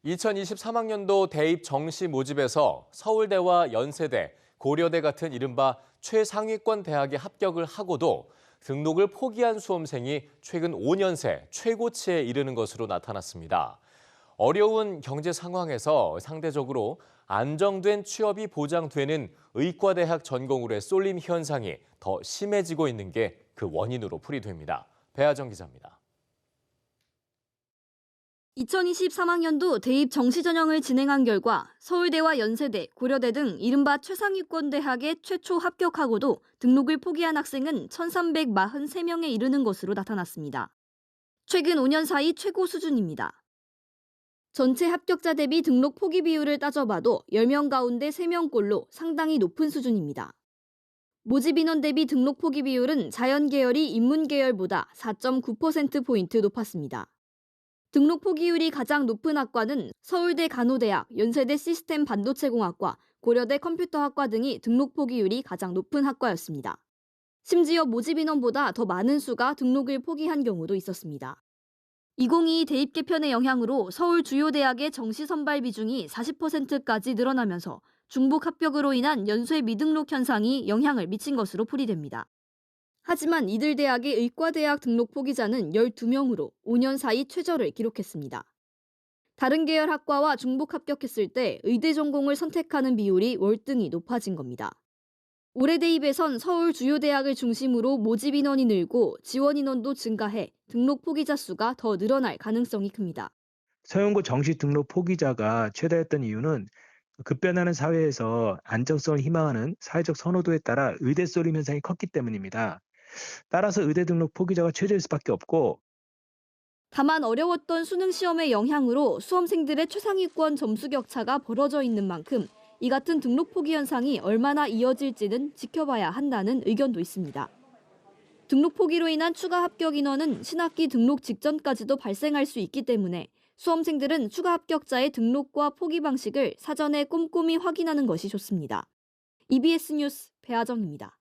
2023학년도 대입 정시 모집에서 서울대와 연세대, 고려대 같은 이른바 최상위권 대학에 합격을 하고도 등록을 포기한 수험생이 최근 5년 새 최고치에 이르는 것으로 나타났습니다. 어려운 경제 상황에서 상대적으로 안정된 취업이 보장되는 의과대학 전공으로의 쏠림 현상이 더 심해지고 있는 게 그 원인으로 풀이됩니다. 배아정 기자입니다. 2023학년도 대입 정시 전형을 진행한 결과 서울대와 연세대, 고려대 등 이른바 최상위권 대학에 최초 합격하고도 등록을 포기한 학생은 1,343명에 이르는 것으로 나타났습니다. 최근 5년 사이 최고 수준입니다. 전체 합격자 대비 등록 포기 비율을 따져봐도 10명 가운데 3명꼴로 상당히 높은 수준입니다. 모집 인원 대비 등록 포기 비율은 자연계열이 인문계열보다 4.9%포인트 높았습니다. 등록 포기율이 가장 높은 학과는 서울대 간호대학, 연세대 시스템 반도체공학과, 고려대 컴퓨터학과 등이 등록 포기율이 가장 높은 학과였습니다. 심지어 모집 인원보다 더 많은 수가 등록을 포기한 경우도 있었습니다. 2022 대입 개편의 영향으로 서울 주요 대학의 정시 선발 비중이 40%까지 늘어나면서 중복 합격으로 인한 연쇄 미등록 현상이 영향을 미친 것으로 풀이됩니다. 하지만 이들 대학의 의과대학 등록 포기자는 12명으로 5년 사이 최저를 기록했습니다. 다른 계열 학과와 중복 합격했을 때 의대 전공을 선택하는 비율이 월등히 높아진 겁니다. 올해 대입에선 서울 주요 대학을 중심으로 모집 인원이 늘고 지원 인원도 증가해 등록 포기자 수가 더 늘어날 가능성이 큽니다. 서영고 정시 등록 포기자가 최다였던 이유는 급변하는 사회에서 안정성을 희망하는 사회적 선호도에 따라 의대 쏠림 현상이 컸기 때문입니다. 따라서 의대 등록 포기자가 최저일 수밖에 없고, 다만 어려웠던 수능 시험의 영향으로 수험생들의 최상위권 점수 격차가 벌어져 있는 만큼 이 같은 등록 포기 현상이 얼마나 이어질지는 지켜봐야 한다는 의견도 있습니다. 등록 포기로 인한 추가 합격 인원은 신학기 등록 직전까지도 발생할 수 있기 때문에 수험생들은 추가 합격자의 등록과 포기 방식을 사전에 꼼꼼히 확인하는 것이 좋습니다. EBS 뉴스 배아정입니다.